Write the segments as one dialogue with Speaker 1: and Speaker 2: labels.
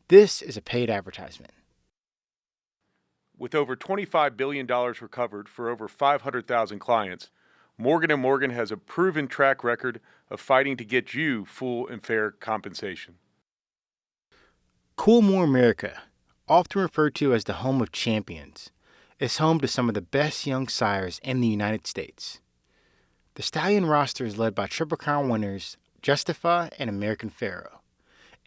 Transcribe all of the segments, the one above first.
Speaker 1: This is a paid advertisement.
Speaker 2: With over $25 billion recovered for over 500,000 clients, Morgan & Morgan has a proven track record of fighting to get you full and fair compensation.
Speaker 1: Coolmore America, often referred to as the home of champions, is home to some of the best young sires in the United States. The stallion roster is led by Triple Crown winners Justify and American Pharoah.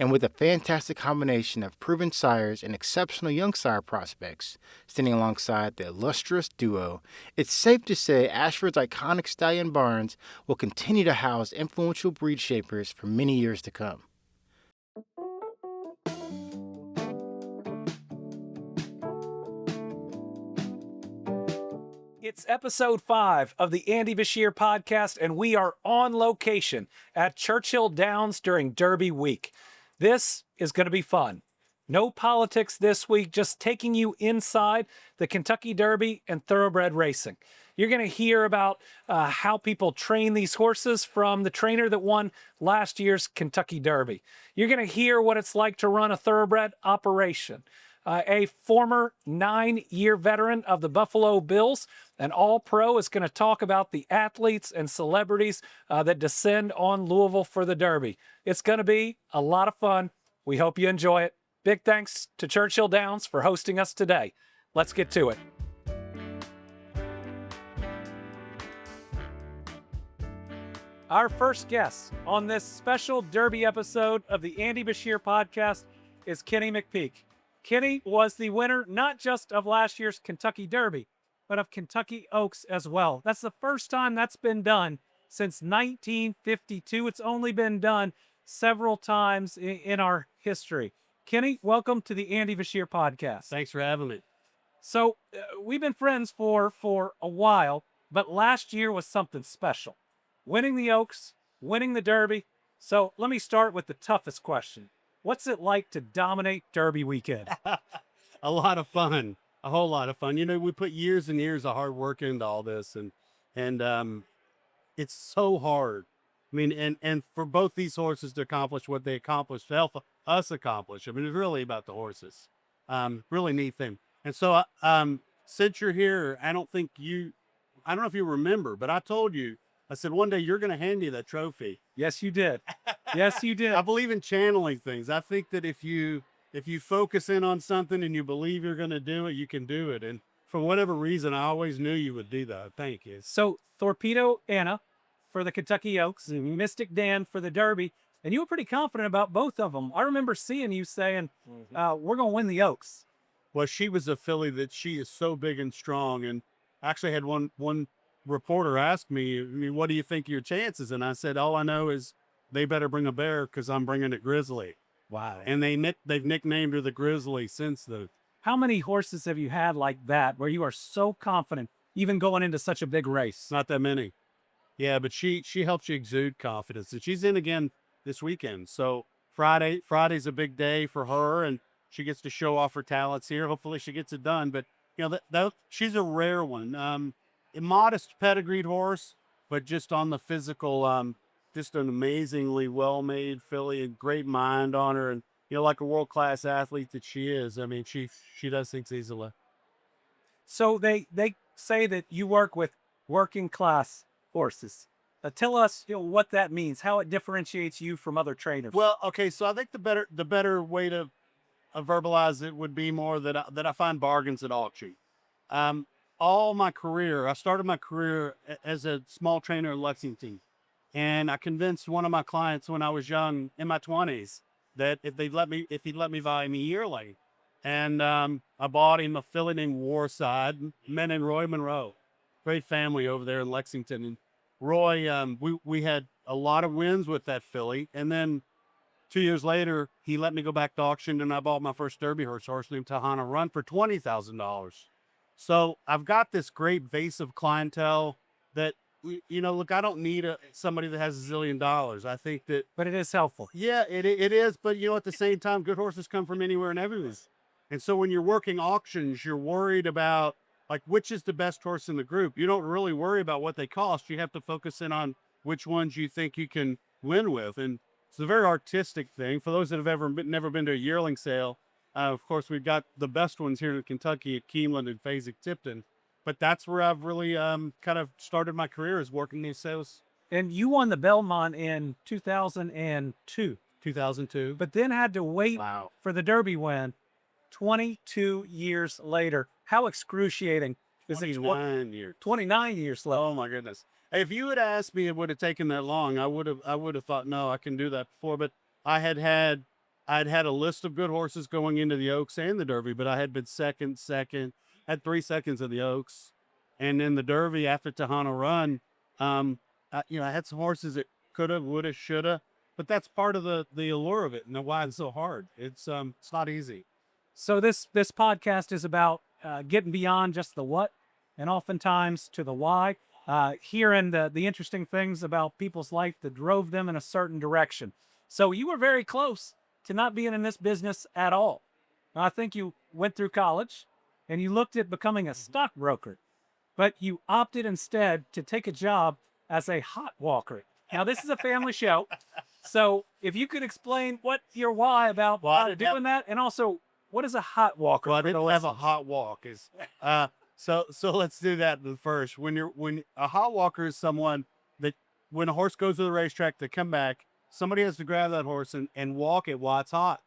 Speaker 1: And with a fantastic combination of proven sires and exceptional young sire prospects standing alongside the illustrious duo, it's safe to say Ashford's iconic stallion barns will continue to house influential breed shapers for many years to come.
Speaker 3: It's episode 5 of the Andy Beshear Podcast, and we are on location at Churchill Downs during Derby week. This is going to be fun. No politics this week, just taking you inside the Kentucky Derby and thoroughbred racing. You're going to hear about how people train these horses from the trainer that won last year's Kentucky Derby. You're going to hear what it's like to run a thoroughbred operation. A former 9-year veteran of the Buffalo Bills, an all-pro, is going to talk about the athletes and celebrities that descend on Louisville for the Derby. It's going to be a lot of fun. We hope you enjoy it. Big thanks to Churchill Downs for hosting us today. Let's get to it. Our first guest on this special Derby episode of the Andy Beshear Podcast is Kenny McPeek. Kenny was the winner not just of last year's Kentucky Derby, but of Kentucky Oaks as well. That's the first time that's been done since 1952. It's only been done several times in our history. Kenny, welcome to the Andy Beshear Podcast.
Speaker 4: Thanks for having me.
Speaker 3: So we've been friends for a while, but last year was something special. Winning the Oaks, winning the Derby. So let me start with the toughest question. What's it like to dominate Derby weekend?
Speaker 4: A lot of fun, a whole lot of fun. You know, we put years and years of hard work into all this, and it's so hard. I mean, and for both these horses to accomplish what they accomplished, to help us accomplish. I mean, it's really about the horses. Really neat thing. And so, since you're here, I don't know if you remember, but I told you, I said, one day you're going to hand me that trophy.
Speaker 3: Yes, you did. Yes, you did.
Speaker 4: I believe in channeling things. I think that if you focus in on something and you believe you're going to do it, you can do it. And for whatever reason, I always knew you would do that. Thank you.
Speaker 3: So Torpedo Anna for the Kentucky Oaks, Mystic Dan for the Derby, and you were pretty confident about both of them. I remember seeing you saying, we're going to win the Oaks.
Speaker 4: Well, she was a filly that she is so big and strong. And I actually had one reporter ask me, I mean, what do you think of your chances? And I said, all I know is they better bring a bear because I'm bringing it Grizzly.
Speaker 3: Wow.
Speaker 4: And they've nicknamed her the Grizzly since then.
Speaker 3: How many horses have you had like that where you are so confident even going into such a big race?
Speaker 4: Not that many. Yeah, but she helps you exude confidence. And she's in again this weekend. So Friday's a big day for her, and she gets to show off her talents here. Hopefully she gets it done. But, you know, that she's a rare one. A modest pedigreed horse, but just on the physical, just an amazingly well-made filly, a great mind on her, and you know, like a world-class athlete that she is. I mean, she does things easily.
Speaker 3: So they say that you work with working-class horses. Tell us, what that means, how it differentiates you from other trainers.
Speaker 4: Well, okay, so I think the better way to verbalize it would be more that I find bargains at auction. All my career, I started my career as a small trainer in Lexington. And I convinced one of my clients when I was young, in my 20s, that if he'd let me buy him yearly. And I bought him a filly named Warside, men in Roy Monroe. Great family over there in Lexington. And Roy, we had a lot of wins with that filly. And then 2 years later, he let me go back to auction, and I bought my first Derby horse named Tahana Run for $20,000. So I've got this great vase of clientele that, you know, look, I don't need somebody that has $1 zillion. I think that,
Speaker 3: but it is helpful.
Speaker 4: Yeah, it is. But you know, at the same time, good horses come from anywhere and everywhere. And so when you're working auctions, you're worried about like which is the best horse in the group. You don't really worry about what they cost. You have to focus in on which ones you think you can win with. And It's a very artistic thing. For those that have never been to a yearling sale, of course, we've got the best ones here in Kentucky at Keeneland and Fasig-Tipton. But that's where I've really kind of started my career, is working these sales.
Speaker 3: And you won the Belmont in 2002.
Speaker 4: 2002.
Speaker 3: But then had to wait
Speaker 1: Wow.
Speaker 3: for the Derby win 22 years later. How excruciating is it?
Speaker 4: 29 years.
Speaker 3: 29 years left.
Speaker 4: Oh my goodness. If you had asked me it would have taken that long, I would have thought, no, I can do that before. But I'd had a list of good horses going into the Oaks and the Derby, but I had been second, had 3 seconds of the Oaks. And then the Derby after Tejano Run, I had some horses that coulda, woulda, shoulda, but that's part of the allure of it and why it's so hard. It's not easy.
Speaker 3: So this podcast is about getting beyond just the what and oftentimes to the why, hearing the interesting things about people's life that drove them in a certain direction. So you were very close to not being in this business at all. I think you went through college and you looked at becoming a stockbroker, but you opted instead to take a job as a hot walker. Now, this is a family show, so if you could explain what your why about doing that, and also what is a hot walker?
Speaker 4: Well, I didn't have a hot walk. So let's do that first. When a hot walker is someone that when a horse goes to the racetrack, they come back, somebody has to grab that horse and walk it while it's hot,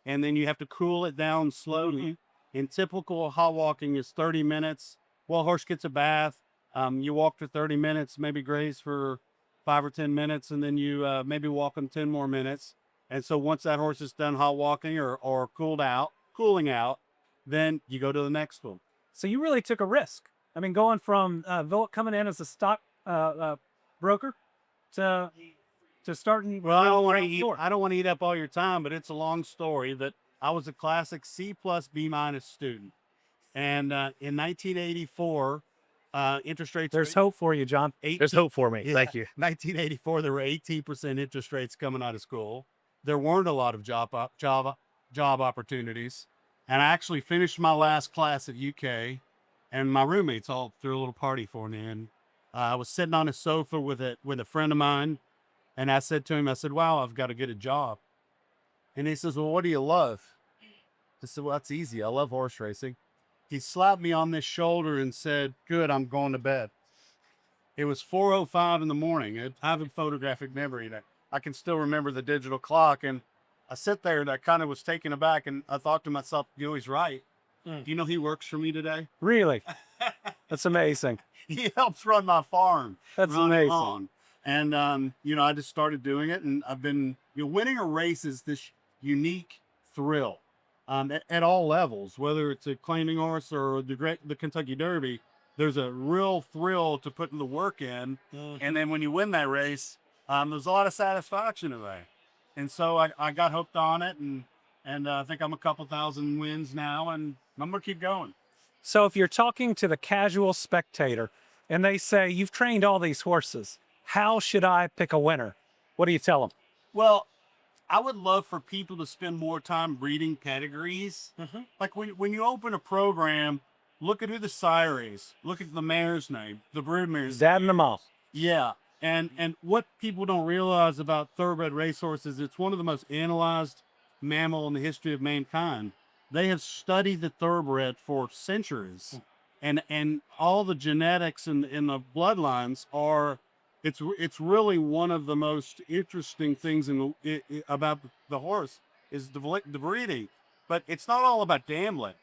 Speaker 4: and then you have to cool it down slowly. Mm-hmm. And typical hot walking is 30 minutes. Well, horse gets a bath. You walk for 30 minutes, maybe graze for 5 or 10 minutes, and then you maybe walk them 10 more minutes. And so once that horse is done hot walking or cooling out, then you go to the next one.
Speaker 3: So you really took a risk. I mean, going from coming in as a stock broker to starting.
Speaker 4: Well, I don't want to eat up all your time, but it's a long story. That I was a classic C+ B- student, and in 1984. Interest rates.
Speaker 3: There's hope for you, John.
Speaker 1: There's hope for me.
Speaker 4: Yeah,
Speaker 1: Thank you.
Speaker 4: 1984, there were 18% interest rates coming out of school. There weren't a lot of job opportunities. And I actually finished my last class at UK, and my roommates all threw a little party for me. And I was sitting on a sofa with a friend of mine, and I said to him, wow, I've got to get a job. And he says, well, what do you love? I said, well, that's easy. I love horse racing. He slapped me on this shoulder and said, good, I'm going to bed. It was 4:05 in the morning. I have a photographic memory. I can still remember the digital clock. And I sit there and I kind of was taken aback. And I thought to myself, he's right. Do you know he works for me today?
Speaker 3: Really? That's amazing.
Speaker 4: He helps run my farm.
Speaker 3: That's amazing.
Speaker 4: And, I just started doing it. And I've been, winning a race is this unique thrill. At all levels, whether it's a claiming horse or the Kentucky Derby, there's a real thrill to putting the work in. Mm-hmm. And then when you win that race, there's a lot of satisfaction in that. And so I got hooked on it, and I think I'm a couple thousand wins now, and I'm going to keep going.
Speaker 3: So if you're talking to the casual spectator and they say, you've trained all these horses, how should I pick a winner? What do you tell them?
Speaker 4: Well, I would love for people to spend more time reading pedigrees. Mm-hmm. Like when you open a program, look at who the sire is. Look at the mare's name, the broodmare's
Speaker 3: Dad and the mom.
Speaker 4: Yeah. And what people don't realize about thoroughbred racehorses, it's one of the most analyzed mammal in the history of mankind. They have studied the thoroughbred for centuries. And all the genetics and the bloodlines are... It's really one of the most interesting things about the horse is the breeding, but it's not all about gambling.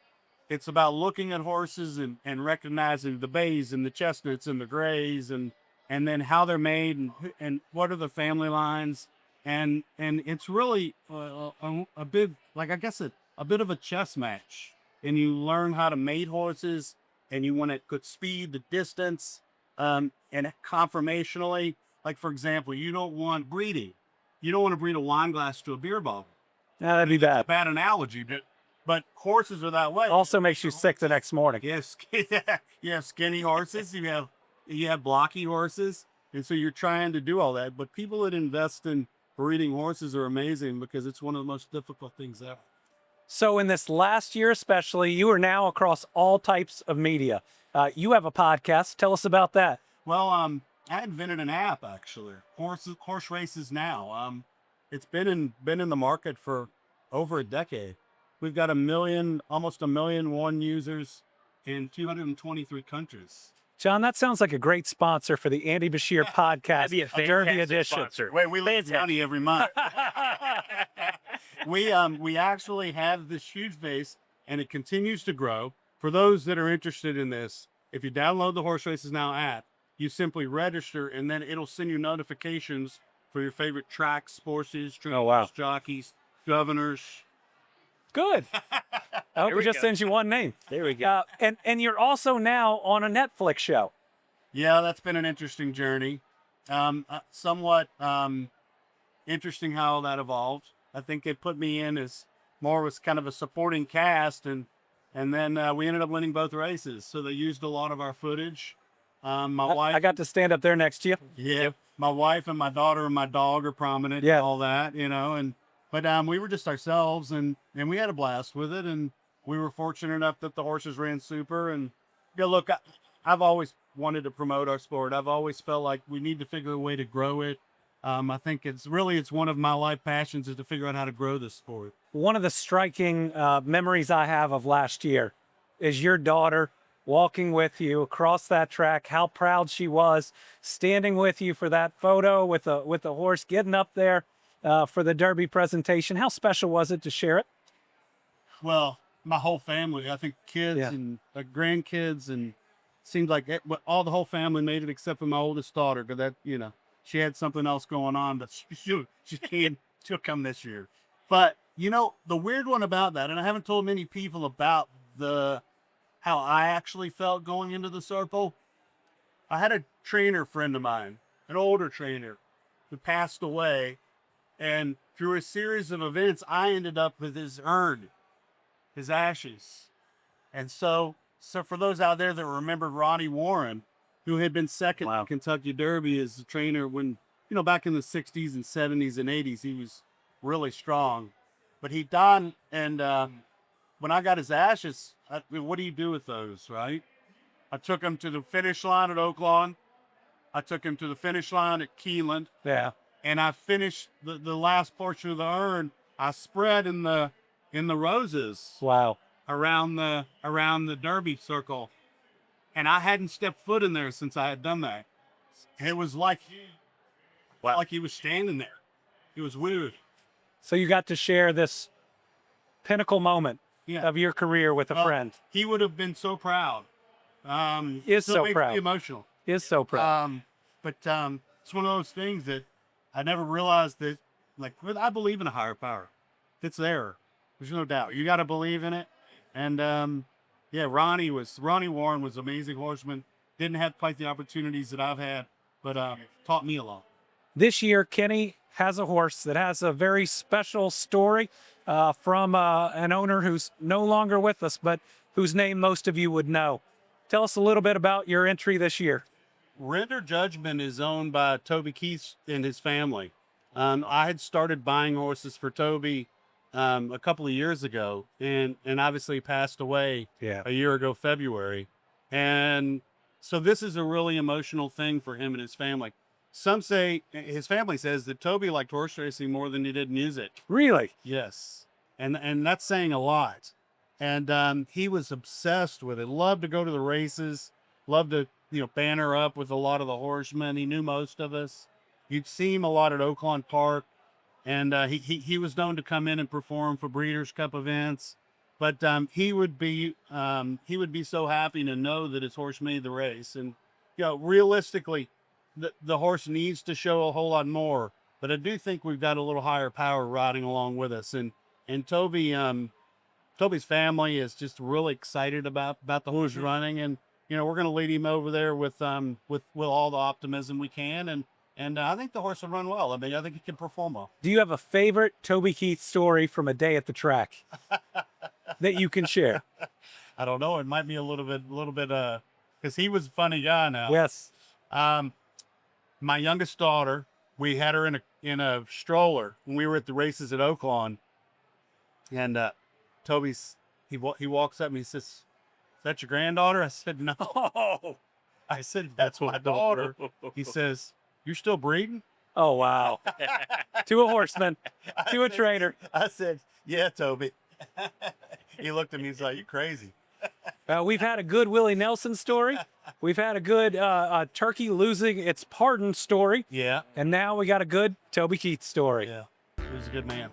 Speaker 4: It's about looking at horses and recognizing the bays and the chestnuts and the grays and then how they're made and what are the family lines and it's really a big, like I guess a bit of a chess match, and you learn how to mate horses and you want at good speed, the distance. And conformationally, like for example, you don't want to breed a wine glass to a beer bottle.
Speaker 3: Yeah, that'd be bad.
Speaker 4: Bad analogy, but horses are that way.
Speaker 3: Also makes you sick the next morning.
Speaker 4: Yes, you have skinny horses, you have blocky horses, and so you're trying to do all that. But people that invest in breeding horses are amazing because it's one of the most difficult things ever.
Speaker 3: So in this last year especially, you are now across all types of media. You have a podcast. Tell us about that.
Speaker 4: Well, I invented an app, actually. Horse Races Now. it's been in the market for over a decade. We've got almost 1,000,001 users in 223 countries.
Speaker 3: John, that sounds like a great sponsor for the Andy Beshear Podcast.
Speaker 5: That'd be a
Speaker 3: Derby
Speaker 5: fantastic
Speaker 3: edition.
Speaker 5: sponsor.
Speaker 4: Wait, we leave county every month. We actually have this huge base, and it continues to grow. For those that are interested in this, if you download the Horse Races Now app, you simply register, and then it'll send you notifications for your favorite tracks, horses,
Speaker 3: Oh, wow.
Speaker 4: jockeys, governors.
Speaker 3: Good. I hope
Speaker 5: we
Speaker 3: it just
Speaker 5: go.
Speaker 3: sends you one name.
Speaker 5: There we go.
Speaker 3: And you're also now on a Netflix show.
Speaker 4: Yeah, that's been an interesting journey. Somewhat interesting how that evolved. I think they put me in as more as kind of a supporting cast, and then we ended up winning both races. So they used a lot of our footage. My wife,
Speaker 3: I got to stand up there next to you.
Speaker 4: yeah, my wife and my daughter and my dog are prominent.
Speaker 3: Yeah.
Speaker 4: And all that, but we were just ourselves, and we had a blast with it, and we were fortunate enough that the horses ran super. And look, I've always wanted to promote our sport. I've always felt like we need to figure a way to grow it. I think it's one of my life passions is to figure out how to grow this sport.
Speaker 3: One of the striking memories I have of last year is your daughter walking with you across that track, how proud she was, standing with you for that photo with the horse, getting up there for the Derby presentation. How special was it to share it?
Speaker 4: Well, my whole family, I think kids
Speaker 3: Yeah.
Speaker 4: and grandkids, and seemed like all the whole family made it except for my oldest daughter, because that, she had something else going on, but she'll come this year. But the weird one about that, and I haven't told many people about how I actually felt going into the Serpent. I had a trainer friend of mine, an older trainer, who passed away, and through a series of events, I ended up with his urn, his ashes. And so for those out there that remember Ronnie Warren, who had been second
Speaker 3: Wow.
Speaker 4: in Kentucky Derby as a trainer when, back in the 60s and 70s and 80s, he was really strong. But he died, and when I got his ashes, what do you do with those, right? I took him to the finish line at Oaklawn. I took him to the finish line at Keeneland.
Speaker 3: Yeah.
Speaker 4: And I finished the last portion of the urn. I spread in the roses
Speaker 3: Wow.
Speaker 4: around the Derby circle, and I hadn't stepped foot in there since I had done that. And it was like he was standing there. It was weird.
Speaker 3: So you got to share this pinnacle moment
Speaker 4: Yeah,
Speaker 3: of your career with a
Speaker 4: Well,
Speaker 3: friend.
Speaker 4: he would have been so proud.
Speaker 3: Is
Speaker 4: still
Speaker 3: so
Speaker 4: makes
Speaker 3: proud.
Speaker 4: me emotional.
Speaker 3: Is so proud.
Speaker 4: But it's one of those things that I never realized that, I believe in a higher power. It's there. There's no doubt. You got to believe in it. And Ronnie Warren was an amazing horseman. Didn't have quite the opportunities that I've had, but taught me a lot.
Speaker 3: This year, Kenny has a horse that has a very special story from an owner who's no longer with us, but whose name most of you would know. Tell us a little bit about your entry this year.
Speaker 4: Render Judgment is owned by Toby Keith and his family. I had started buying horses for Toby a couple of years ago, and obviously passed away a year ago, February. And so this is a really emotional thing for him and his family. Some say, his family says that Toby liked horse racing more than he did music.
Speaker 3: Really?
Speaker 4: Yes. And that's saying a lot. And he was obsessed with it. Loved to go to the races. Loved to, banner up with a lot of the horsemen. He knew most of us. You'd see him a lot at Oaklawn Park. And he was known to come in and perform for Breeders' Cup events. But he would be so happy to know that his horse made the race. And realistically, the horse needs to show a whole lot more. But I do think we've got a little higher power riding along with us. And Toby's family is just really excited about the horse running, and we're going to lead him over there with all the optimism we can, and I think the horse will run well. I mean, I think he can perform well.
Speaker 3: Do you have a favorite Toby Keith story from a day at the track that you can share?
Speaker 4: I don't know. It might be a little bit, because he was a funny guy now.
Speaker 3: Yes.
Speaker 4: My youngest daughter, we had her in a stroller when we were at the races at Oaklawn, and he walks up and he says, "Is that your granddaughter?" I said, "No." I said, "That's my daughter." He says, "You're still breeding?"
Speaker 3: Oh, wow. To a horseman, to a trainer.
Speaker 4: I said, yeah, Toby. He looked at me, he's like, you crazy.
Speaker 3: We've had a good Willie Nelson story. We've had a good turkey losing its pardon story.
Speaker 4: Yeah.
Speaker 3: And now we got a good Toby Keith story.
Speaker 4: Yeah. He was a good man.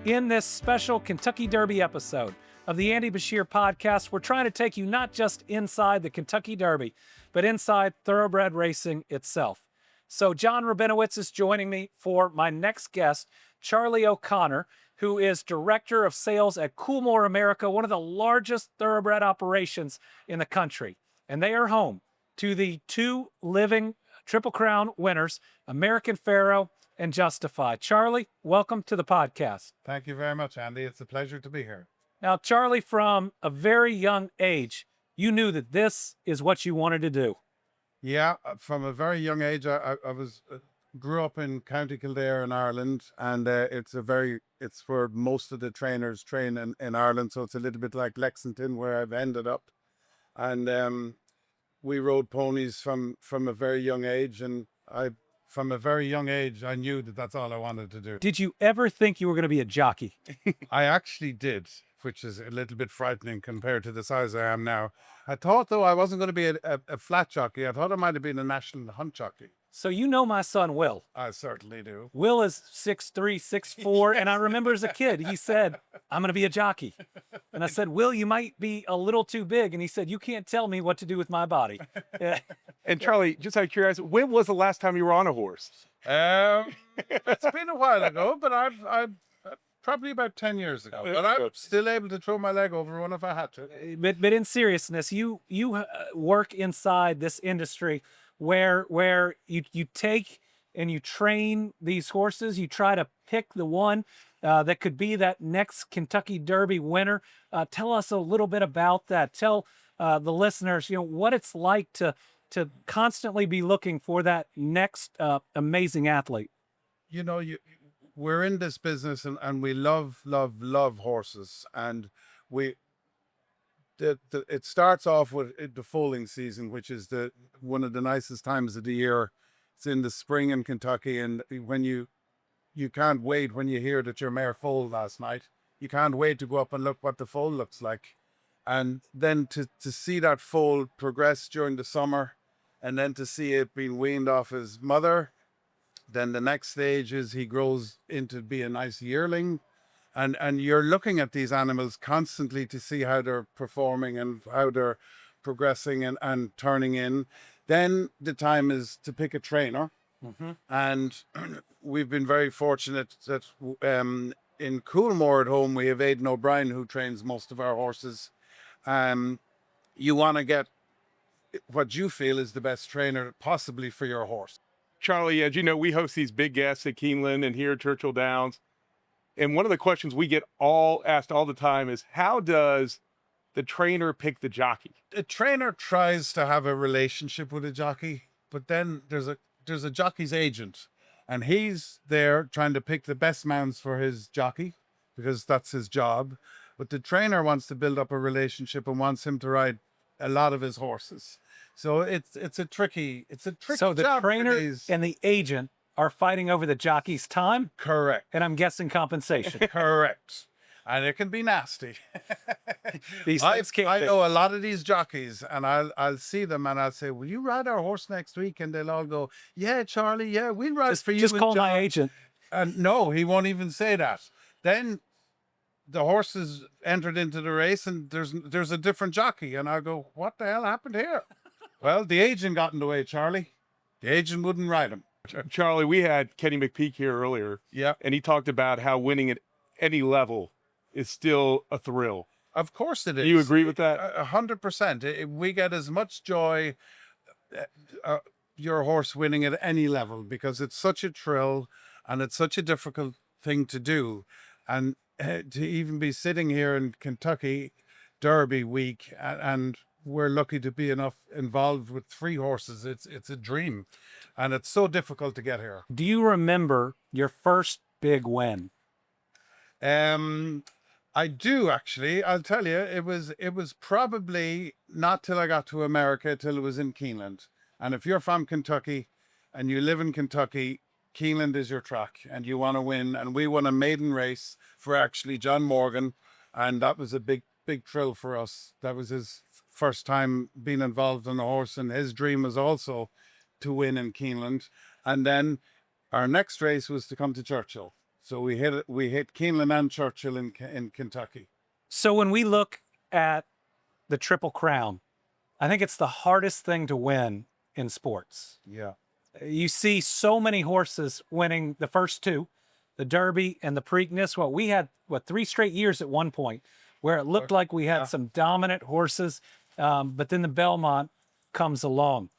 Speaker 3: In this special Kentucky Derby episode of the Andy Beshear Podcast, we're trying to take you not just inside the Kentucky Derby, but inside thoroughbred racing itself. So John Rabinowitz is joining me for my next guest, Charlie O'Connor, who is Director of Sales at Coolmore America, one of the largest thoroughbred operations in the country. And they are home to the two living Triple Crown winners, American Pharoah and Justify. Charlie, welcome to the podcast.
Speaker 5: Thank you very much, Andy. It's a pleasure to be here.
Speaker 3: Now, Charlie, from a very young age, you knew that this is what you wanted to do.
Speaker 5: Yeah, from a very young age, I grew up in County Kildare in Ireland, and it's where most of the trainers train in Ireland, so it's a little bit like Lexington, where I've ended up. And we rode ponies from a very young age, and from a very young age, I knew that that's all I wanted to do.
Speaker 3: Did you ever think you were going to be a jockey?
Speaker 5: I actually did, which is a little bit frightening compared to the size I am now. I thought, though, I wasn't going to be a flat jockey. I thought I might have been a national hunt jockey.
Speaker 3: So you know my son, Will.
Speaker 5: I certainly do.
Speaker 3: Will is 6'3", 6'4", and I remember as a kid, he said, I'm going to be a jockey. And I said, Will, you might be a little too big. And he said, you can't tell me what to do with my body.
Speaker 2: And Charlie, just out of curiosity, when was the last time you were on a horse?
Speaker 5: It's been a while ago, but I've probably about 10 years ago. But I'm still able to throw my leg over one if I had to.
Speaker 3: But in seriousness, you work inside this industry where you take and you train these horses. You try to pick the one that could be that next Kentucky Derby winner. Tell us a little bit about that. Tell the listeners, what it's like to constantly be looking for that next amazing athlete.
Speaker 5: We're in this business and we love horses, and it starts off with the foaling season, which is one of the nicest times of the year. It's in the spring in Kentucky, and when you can't wait when you hear that your mare foaled last night. You can't wait to go up and look what the foal looks like, and then to see that foal progress during the summer, and then to see it being weaned off his mother. Then the next stage is he grows into be a nice yearling. And you're looking at these animals constantly to see how they're performing and how they're progressing and turning in. Then the time is to pick a trainer. Mm-hmm. And we've been very fortunate that in Coolmore at home, we have Aidan O'Brien, who trains most of our horses. You want to get what you feel is the best trainer possibly for your horse.
Speaker 2: Charlie, as you know, we host these big guests at Keeneland and here at Churchill Downs. And one of the questions we get asked all the time is, how does the trainer pick the jockey?
Speaker 5: The trainer tries to have a relationship with a jockey, but then there's a jockey's agent, and he's there trying to pick the best mounts for his jockey because that's his job. But the trainer wants to build up a relationship and wants him to ride a lot of his horses. So it's a tricky
Speaker 3: So the
Speaker 5: job
Speaker 3: trainer and the agent are fighting over the jockey's time?
Speaker 5: Correct.
Speaker 3: And I'm guessing compensation.
Speaker 5: Correct. And it can be nasty.
Speaker 3: I
Speaker 5: know a lot of these jockeys, and I'll see them and I'll say, will you ride our horse next week? And they'll all go, yeah, Charlie, yeah, we'll ride for you.
Speaker 3: Just call my agent.
Speaker 5: And no, he won't even say that. Then the horse is entered into the race and there's a different jockey. And I go, what the hell happened here? Well, the agent got in the way, Charlie. The agent wouldn't ride him.
Speaker 2: Charlie, we had Kenny McPeek here earlier.
Speaker 5: Yeah.
Speaker 2: And he talked about how winning at any level is still a thrill.
Speaker 5: Of course it is.
Speaker 2: Do you agree with that?
Speaker 5: 100%. We get as much joy, your horse winning at any level, because it's such a thrill and it's such a difficult thing to do. And to even be sitting here in Kentucky Derby week, and we're lucky to be involved with 3 horses. It's a dream, and it's so difficult to get here.
Speaker 3: Do you remember your first big win?
Speaker 5: I do actually. I'll tell you, it was probably not till I got to America till it was in Keeneland. And if you're from Kentucky and you live in Kentucky, Keeneland is your track and you want to win. And we won a maiden race for actually John Morgan. And that was a big thrill for us. That was his first time being involved in a horse. And his dream was also to win in Keeneland. And then our next race was to come to Churchill. So we hit Keeneland and Churchill in Kentucky.
Speaker 3: So when we look at the Triple Crown, I think it's the hardest thing to win in sports.
Speaker 5: Yeah.
Speaker 3: You see so many horses winning the first two, the Derby and the Preakness. Well, we had, 3 straight years at one point where it looked like we had some dominant horses, but then the Belmont comes along.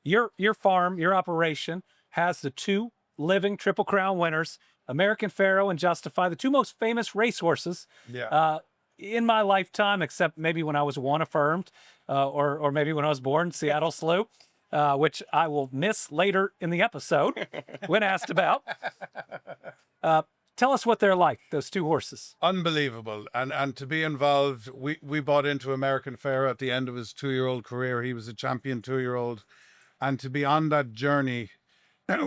Speaker 3: Your farm, your operation has the 2 living Triple Crown winners, American Pharoah and Justify, the 2 most famous racehorses in my lifetime, except maybe when I was one affirmed, or maybe when I was born, Seattle Slew, which I will miss later in the episode when asked about. Tell us what they're like, those 2 horses.
Speaker 5: Unbelievable. And to be involved, we bought into American Pharoah at the end of his 2-year-old career. He was a champion 2-year-old. And to be on that journey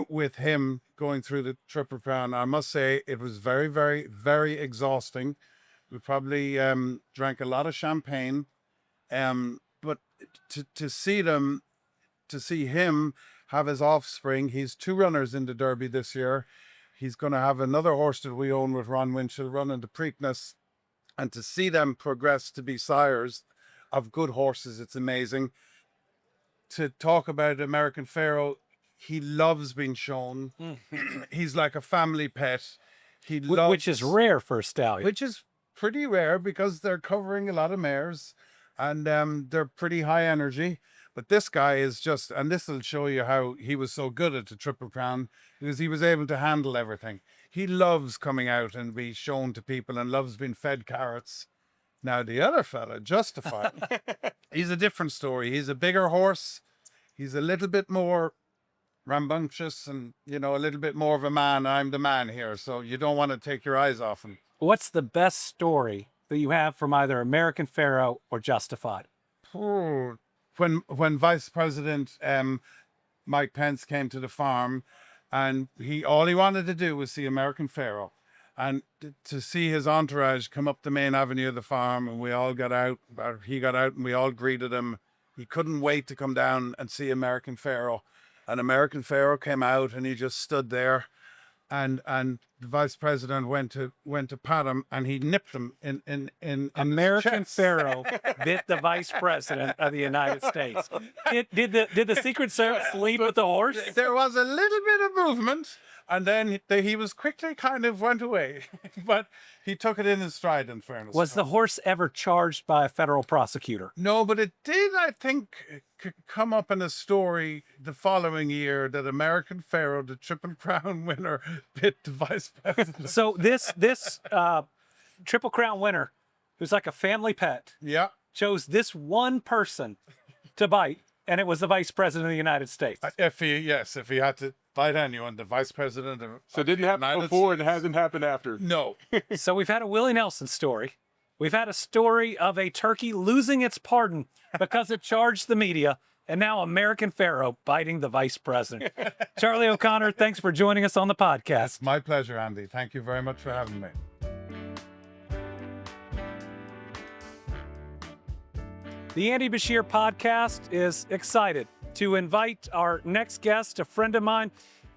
Speaker 5: with him going through the Triple Crown, I must say it was very, very, very exhausting. We probably drank a lot of champagne, but to see him have his offspring. He's 2 runners in the Derby this year. He's going to have another horse that we own with Ron Winchell running the Preakness, and to see them progress to be sires of good horses, it's amazing. To talk about American Pharoah, he loves being shown. He's like a family pet. He loves,
Speaker 3: which is rare for a stallion.
Speaker 5: which is pretty rare because they're covering a lot of mares, and they're pretty high energy. But this guy is just, and this will show you how he was so good at the Triple Crown, because he was able to handle everything. He loves coming out and be shown to people and loves being fed carrots. Now, the other fella, Justify, he's a different story. He's a bigger horse. He's a little bit more rambunctious and, a little bit more of a man. I'm the man here, so you don't want to take your eyes off him.
Speaker 3: What's the best story that you have from either American Pharoah or Justified?
Speaker 5: When Vice President Mike Pence came to the farm, and all he wanted to do was see American Pharoah, and to see his entourage come up the main avenue of the farm, and we all got out, or he got out, and we all greeted him. He couldn't wait to come down and see American Pharoah, and American Pharoah came out, and he just stood there, and the Vice President went to pat him, and he nipped him in
Speaker 3: American Pharoah bit the Vice President of the United States. Did the Secret Service sleep with the horse?
Speaker 5: There was a little bit of movement, and then he was quickly kind of went away, but he took it in his stride, in fairness.
Speaker 3: Was the horse ever charged by a federal prosecutor?
Speaker 5: No, but it did, I think, come up in a story the following year that American Pharoah, the Triple Crown winner, bit the Vice President.
Speaker 3: So this Triple Crown winner, who's like a family pet, chose this one person to bite, and it was the Vice President of the United States.
Speaker 5: If he had to bite anyone, the Vice President of
Speaker 2: So it didn't happen before and it hasn't happened after.
Speaker 5: No.
Speaker 3: So we've had a Willie Nelson story. We've had a story of a turkey losing its pardon because it charged the media, and now American Pharoah biting the Vice President. Charlie O'Connor, thanks for joining us on the podcast.
Speaker 5: My pleasure, Andy. Thank you very much for having me.
Speaker 3: The Andy Beshear Podcast is excited to invite our next guest, a friend of mine,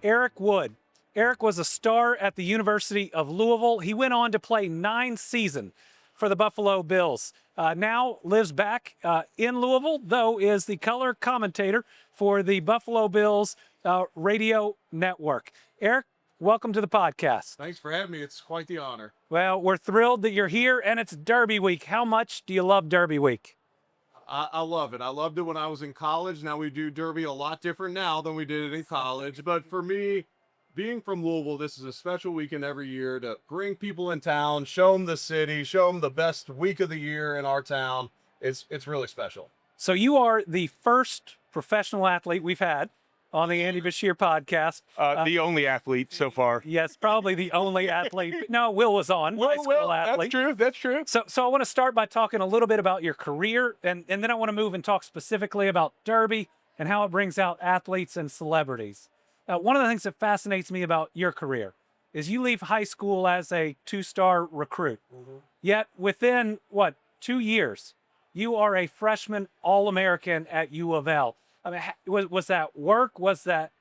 Speaker 3: Eric Wood. Eric was a star at the University of Louisville. He went on to play 9 seasons for the Buffalo Bills. Now lives back in Louisville, though is the color commentator for the Buffalo Bills radio network. Eric, welcome to the podcast.
Speaker 6: Thanks for having me. It's quite the honor.
Speaker 3: Well, we're thrilled that you're here, and it's Derby Week. How much do you love Derby Week?
Speaker 6: I love it. I loved it when I was in college. Now we do Derby a lot different now than we did it in college. But for me, being from Louisville, this is a special weekend every year to bring people in town, show them the city, show them the best week of the year in our town. It's really special.
Speaker 3: So you are the first professional athlete we've had on the Andy Beshear podcast.
Speaker 2: The only athlete so far.
Speaker 3: Yes, probably the only athlete. No, Will was on. High school athlete.
Speaker 2: That's true.
Speaker 3: So I want to start by talking a little bit about your career, and then I want to move and talk specifically about Derby and how it brings out athletes and celebrities. One of the things that fascinates me about your career is you leave high school as a 2-star recruit. Yet within, 2 years, you are a freshman All-American at U of L. I mean, was that work? Was that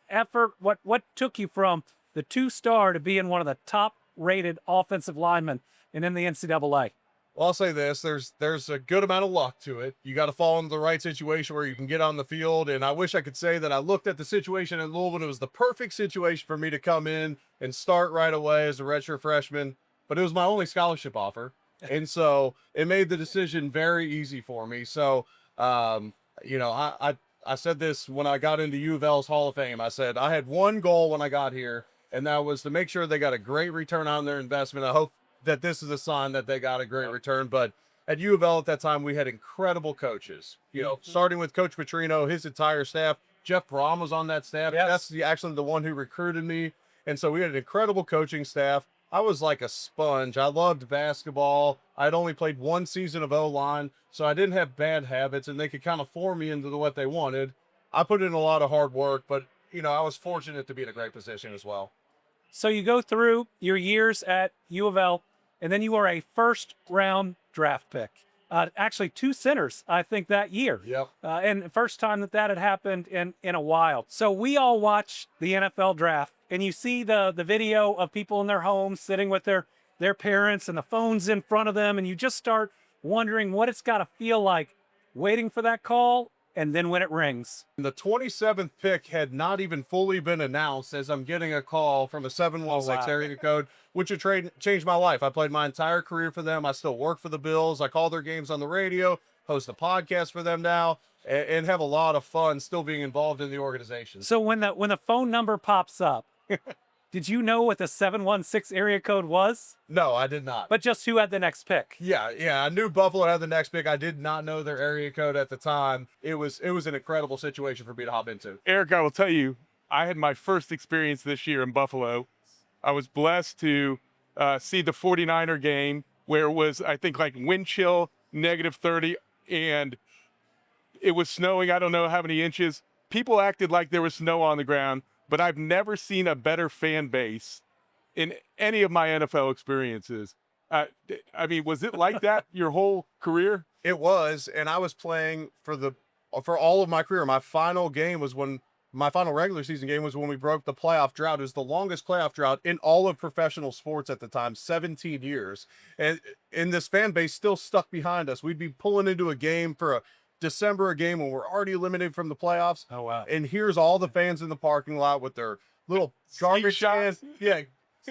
Speaker 3: effort? What took you from the 2-star to being one of the top-rated offensive linemen in the NCAA?
Speaker 6: Well, I'll say this, there's a good amount of luck to it. You got to fall into the right situation where you can get on the field. And I wish I could say that I looked at the situation in Louisville and it was the perfect situation for me to come in and start right away as a redshirt freshman. But it was my only scholarship offer. And so it made the decision very easy for me. So, you know, I said this when I got into U of L's Hall of Fame. I said I had one goal when I got here, and that was to make sure they got a great return on their investment. I hope that this is a sign that they got a great return. But at U of L at that time, we had incredible coaches, you know, starting with Coach Petrino, his entire staff. Jeff Brom was on that staff.
Speaker 3: Yes.
Speaker 6: That's actually the one who recruited me. And so we had an incredible coaching staff. I was like a sponge. I loved basketball. I'd only played one season of O-line, so I didn't have bad habits, and they could kind of form me into what they wanted. I put in a lot of hard work, but, you know, I was fortunate to be in a great position as well.
Speaker 3: So you go through your years at U of L, and then you are a first-round draft pick. Actually, 2 centers, I think, that year.
Speaker 6: Yep.
Speaker 3: And the first time that had happened in a while. So we all watch the NFL draft, and you see the video of people in their homes sitting with their parents and the phones in front of them, and you just start wondering what it's got to feel like waiting for that call, and then when it rings.
Speaker 6: The 27th pick had not even fully been announced as I'm getting a call from a 716 area code, which would changed my life. I played my entire career for them. I still work for the Bills. I call their games on the radio, host a podcast for them now, and have a lot of fun still being involved in the organization.
Speaker 3: So when the phone number pops up, did you know what the 716 area code was?
Speaker 6: No, I did not.
Speaker 3: But just who had the next pick?
Speaker 6: Yeah. I knew Buffalo had the next pick. I did not know their area code at the time. It was an incredible situation for me to hop into.
Speaker 2: Eric, I will tell you, I had my first experience this year in Buffalo. I was blessed to see the 49er game where it was, I think, like wind chill, -30, and it was snowing. I don't know how many inches. People acted like there was snow on the ground, but I've never seen a better fan base in any of my NFL experiences. I mean, was it like that your whole career?
Speaker 6: It was, and I was playing for all of my career. My final regular season game was when we broke the playoff drought. It was the longest playoff drought in all of professional sports at the time, 17 years. And this fan base still stuck behind us. We'd be pulling into a game for a December game when we're already eliminated from the playoffs.
Speaker 3: Oh, wow.
Speaker 6: And here's all the fans in the parking lot with their little garbage cans. Yeah,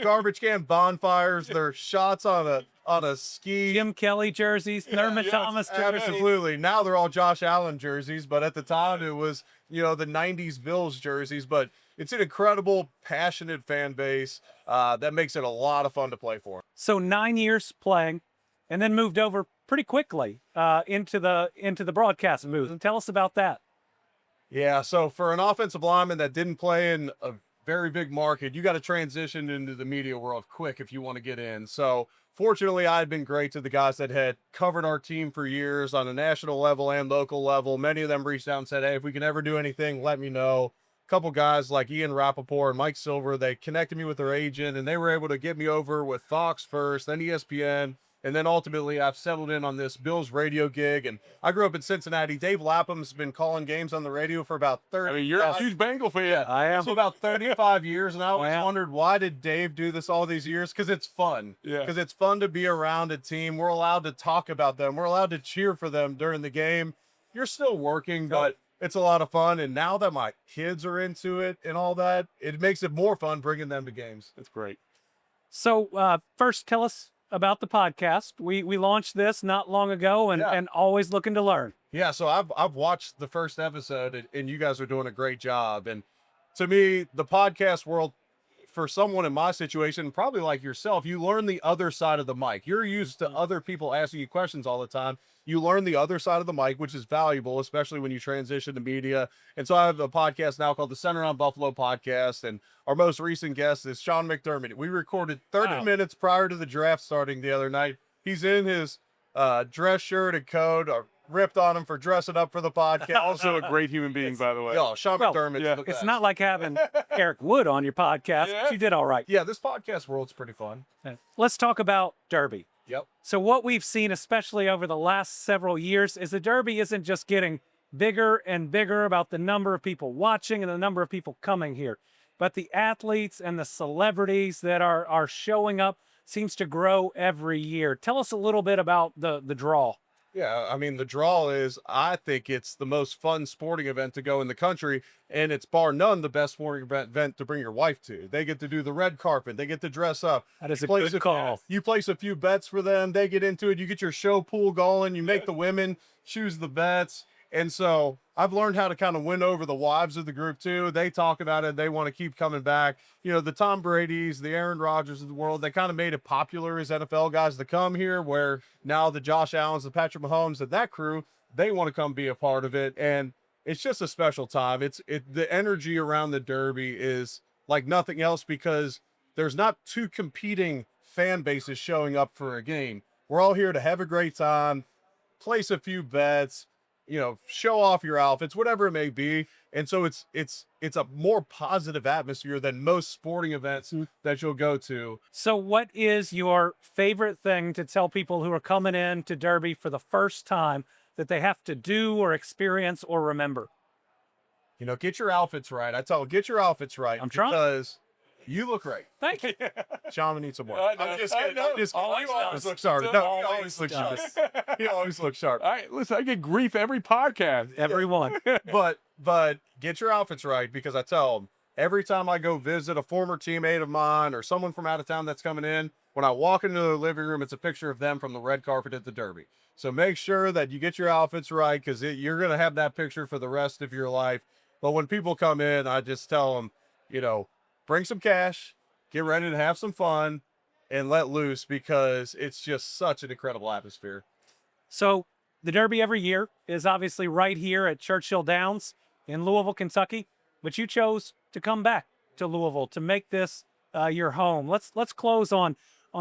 Speaker 6: garbage can bonfires, their shots on a ski.
Speaker 3: Jim Kelly jerseys, Thurman Thomas jerseys.
Speaker 6: Absolutely. Now they're all Josh Allen jerseys, but at the time it was, you know, the 90s Bills jerseys. But it's an incredible, passionate fan base that makes it a lot of fun to play for.
Speaker 3: So 9 years playing, and then moved over pretty quickly into the broadcast booth. And tell us about that.
Speaker 6: Yeah, so for an offensive lineman that didn't play in a very big market, you got to transition into the media world quick if you want to get in. So fortunately, I had been great to the guys that had covered our team for years on a national level and local level. Many of them reached out and said, hey, if we can ever do anything, let me know. A couple guys like Ian Rappaport and Mike Silver, they connected me with their agent, and they were able to get me over with Fox first, then ESPN. And then ultimately, I've settled in on this Bills radio gig. And I grew up in Cincinnati. Dave Lapham's been calling games on the radio for about 30
Speaker 2: I mean, you're a huge Bengal fan.
Speaker 3: I am.
Speaker 6: So about 35 years. And I always
Speaker 3: Wow.
Speaker 6: wondered, why did Dave do this all these years? Because it's fun.
Speaker 2: Yeah.
Speaker 6: Because it's fun to be around a team. We're allowed to talk about them. We're allowed to cheer for them during the game. You're still working, but it's a lot of fun. And now that my kids are into it and all that, it makes it more fun bringing them to games.
Speaker 2: That's great.
Speaker 3: So first, tell us about the podcast. We launched this not long ago, and always looking to learn.
Speaker 6: Yeah, so I've watched the first episode, and you guys are doing a great job. And to me, the podcast world, for someone in my situation, probably like yourself, you learn the other side of the mic. You're used to other people asking you questions all the time. You learn the other side of the mic, which is valuable, especially when you transition to media. And so I have a podcast now called the Center on Buffalo podcast. And our most recent guest is Sean McDermott. We recorded 30 minutes prior to the draft starting the other night. He's in his dress shirt and coat. Ripped on him for dressing up for the podcast.
Speaker 2: Also a great human being, by the way.
Speaker 6: Yeah, Sean McDermott.
Speaker 3: It's not like having Eric Wood on your podcast. But you did all right.
Speaker 6: Yeah, this podcast world's pretty fun.
Speaker 3: Let's talk about Derby.
Speaker 6: Yep.
Speaker 3: So what we've seen, especially over the last several years, is the Derby isn't just getting bigger and bigger about the number of people watching and the number of people coming here, but the athletes and the celebrities that are showing up seems to grow every year. Tell us a little bit about the draw.
Speaker 6: Yeah, I mean, the draw is, I think it's the most fun sporting event to go in the country, and it's bar none the best sporting event to bring your wife to. They get to do the red carpet. They get to dress up.
Speaker 3: That is a good call.
Speaker 6: You place a few bets for them. They get into it. You get your show pool going. You make the women choose the bets. And so I've learned how to kind of win over the wives of the group too. They talk about it. They want to keep coming back. You know, the Tom Brady's, the Aaron Rodgers of the world, they kind of made it popular as NFL guys to come here, where now the Josh Allens, the Patrick Mahomes, that crew, they want to come be a part of it. And it's just a special time. The energy around the Derby is like nothing else, because there's not two competing fan bases showing up for a game. We're all here to have a great time, place a few bets, you know, show off your outfits, whatever it may be. And so it's a more positive atmosphere than most sporting events that you'll go to.
Speaker 3: So what is your favorite thing to tell people who are coming in to Derby for the first time that they have to do or experience or remember?
Speaker 6: You know, get your outfits right. I tell them, get your outfits right.
Speaker 3: I'm trying.
Speaker 6: Because you look great.
Speaker 3: Thank you.
Speaker 6: Sean, we need some more.
Speaker 2: I'm just kidding.
Speaker 6: You always look sharp. No, you always look sharp. You always look sharp.
Speaker 2: All right, listen, I get grief every podcast.
Speaker 3: Everyone.
Speaker 6: But get your outfits right, because I tell them, every time I go visit a former teammate of mine or someone from out of town that's coming in, when I walk into their living room, it's a picture of them from the red carpet at the Derby. So make sure that you get your outfits right, because you're going to have that picture for the rest of your life. But when people come in, I just tell them, you know, bring some cash, get ready to have some fun, and let loose, because it's just such an incredible atmosphere.
Speaker 3: So the Derby every year is obviously right here at Churchill Downs in Louisville, Kentucky, but you chose to come back to Louisville to make this your home. Let's close on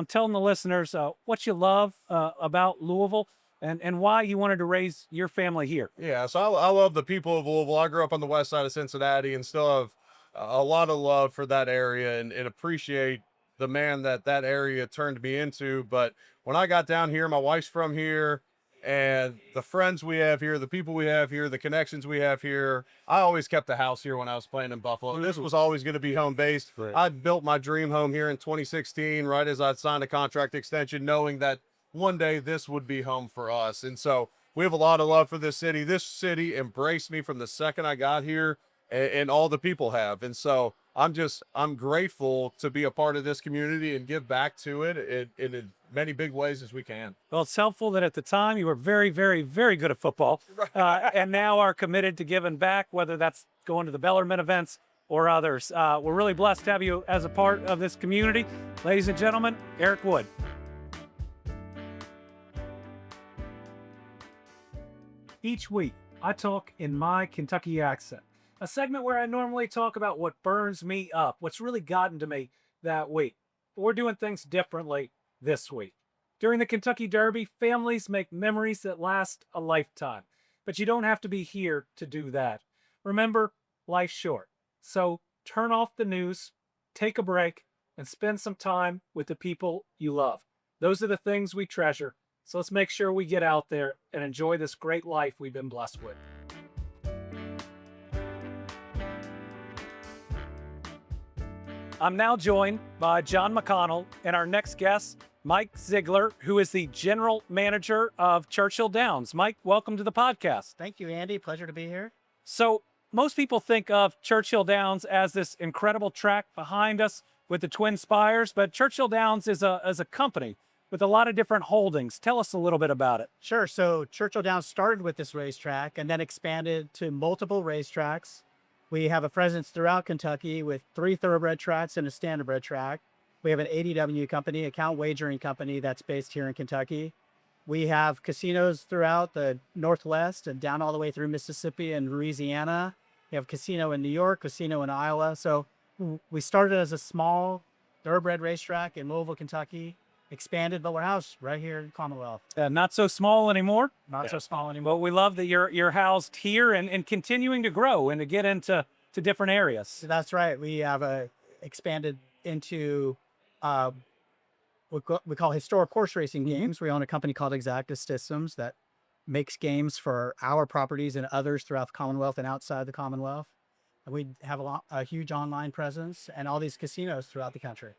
Speaker 3: telling the listeners what you love about Louisville and why you wanted to raise your family here.
Speaker 6: Yeah, so I love the people of Louisville. I grew up on the west side of Cincinnati and still have a lot of love for that area, and appreciate the man that area turned me into. But when I got down here, my wife's from here, and the friends we have here, the people we have here, the connections we have here, I always kept the house here when I was playing in Buffalo. This was always going to be home based.
Speaker 2: Right.
Speaker 6: I built my dream home here in 2016, right as I signed a contract extension, knowing that one day this would be home for us. And so we have a lot of love for this city. This city embraced me from the second I got here, and all the people have. And so I'm grateful to be a part of this community and give back to it in as many big ways as we can.
Speaker 3: Well, it's helpful that at the time you were very, very, very good at football, and now are committed to giving back, whether that's going to the Bellarmine events or others. We're really blessed to have you as a part of this community. Ladies and gentlemen, Eric Wood. Each week, I talk in my Kentucky accent. A segment where I normally talk about what burns me up, what's really gotten to me that week. But we're doing things differently this week. During the Kentucky Derby, families make memories that last a lifetime. But you don't have to be here to do that. Remember, life's short. So turn off the news, take a break, and spend some time with the people you love. Those are the things we treasure. So let's make sure we get out there and enjoy this great life we've been blessed with. I'm now joined by John McConnell and our next guest, Mike Ziegler, who is the general manager of Churchill Downs. Mike, welcome to the podcast.
Speaker 7: Thank you, Andy. Pleasure to be here.
Speaker 3: So most people think of Churchill Downs as this incredible track behind us with the Twin Spires, but Churchill Downs is a company with a lot of different holdings. Tell us a little bit about it.
Speaker 7: Sure. So Churchill Downs started with this racetrack and then expanded to multiple racetracks. We have a presence throughout Kentucky with 3 thoroughbred tracks and a standardbred track. We have an ADW company, account wagering company that's based here in Kentucky. We have casinos throughout the Northwest and down all the way through Mississippi and Louisiana. We have a casino in New York, casino in Iowa. So we started as a small thoroughbred racetrack in Louisville, Kentucky, expanded, but we're housed right here in Commonwealth.
Speaker 3: Not so small anymore.
Speaker 7: Not so small anymore.
Speaker 3: But we love that you're housed here and continuing to grow and to get into different areas.
Speaker 7: So that's right. We have expanded into what we call historic horse racing games. We own a company called Exacta Systems that makes games for our properties and others throughout the Commonwealth and outside the Commonwealth. And we have a huge online presence and all these casinos throughout the country.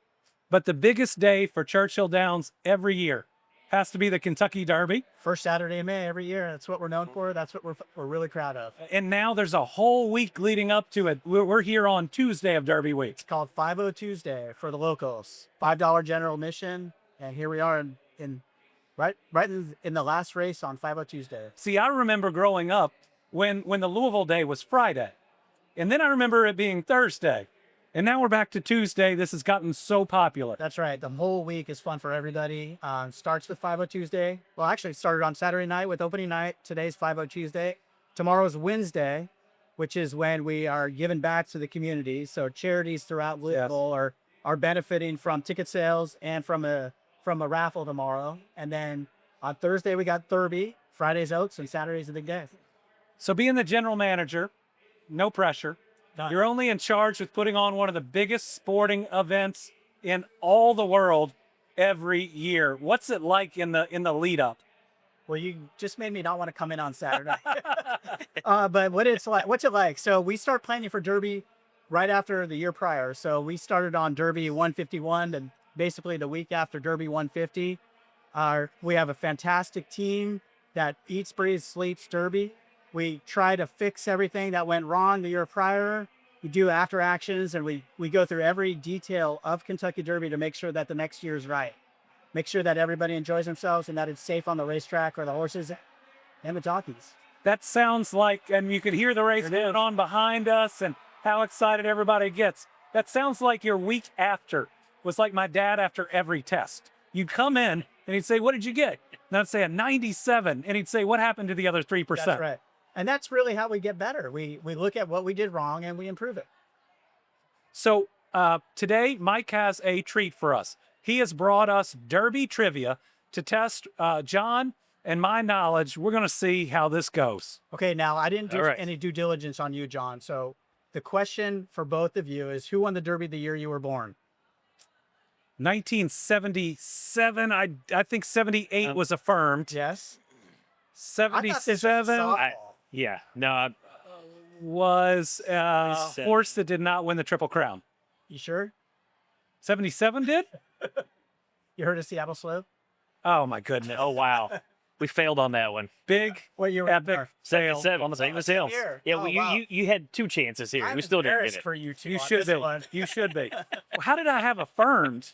Speaker 3: But the biggest day for Churchill Downs every year has to be the Kentucky Derby.
Speaker 7: First Saturday of May every year. That's what we're known for. That's what we're really proud of.
Speaker 3: And now there's a whole week leading up to it. We're here on Tuesday of Derby week.
Speaker 7: It's called 5-0 Tuesday for the locals. $5 general admission. And here we are right in the last race on 5-0 Tuesday.
Speaker 3: See, I remember growing up when the Louisville day was Friday. And then I remember it being Thursday. And now we're back to Tuesday. This has gotten so popular.
Speaker 7: That's right. The whole week is fun for everybody. Starts with 5-0 Tuesday. Well, actually, it started on Saturday night with opening night. Today's 5-0 Tuesday. Tomorrow's Wednesday, which is when we are giving back to the community. So charities throughout Louisville are benefiting from ticket sales and from a raffle tomorrow. And then on Thursday, we got Derby. Friday's Oaks, and Saturday's the big day.
Speaker 3: So being the general manager, no pressure. You're only in charge with putting on one of the biggest sporting events in all the world every year. What's it like in the lead up?
Speaker 7: Well, you just made me not want to come in on Saturday. But what's it like? So we start planning for Derby right after the year prior. So we started on Derby 151 and basically the week after Derby 150. We have a fantastic team that eats, breathes, sleeps Derby. We try to fix everything that went wrong the year prior. We do after actions, and we go through every detail of Kentucky Derby to make sure that the next year is right. Make sure that everybody enjoys themselves and that it's safe on the racetrack or the horses and the jockeys.
Speaker 3: That sounds like, and you could hear the race going on behind us and how excited everybody gets. That sounds like your week after was like my dad after every test. You'd come in and he'd say, "What did you get?" And I'd say a 97. And he'd say, "What happened to the other 3%?
Speaker 7: That's right. And that's really how we get better. We look at what we did wrong and we improve it.
Speaker 3: So today, Mike has a treat for us. He has brought us Derby trivia to test John and my knowledge. We're going to see how this goes.
Speaker 7: Okay, now I didn't do any due diligence on you, John. So the question for both of you is, who won the Derby the year you were born?
Speaker 3: 1977. I think 78 was affirmed.
Speaker 7: Yes.
Speaker 3: 77 was a horse that did not win the Triple Crown.
Speaker 7: You sure?
Speaker 3: 77 did?
Speaker 7: You heard of Seattle Slope?
Speaker 3: Oh, my goodness.
Speaker 8: Oh, wow. We failed on that one.
Speaker 3: Big,
Speaker 7: What year?
Speaker 3: epic fail.
Speaker 8: 77 on the same as Hills.
Speaker 7: Here.
Speaker 8: Yeah,
Speaker 7: Oh,
Speaker 8: well,
Speaker 7: wow.
Speaker 8: you had 2 chances here.
Speaker 7: I'm
Speaker 8: We still didn't
Speaker 7: embarrassed
Speaker 8: get it.
Speaker 7: for you two.
Speaker 3: You
Speaker 7: on
Speaker 3: should
Speaker 7: this
Speaker 3: be.
Speaker 7: one.
Speaker 3: You should be. Well, how did I have affirmed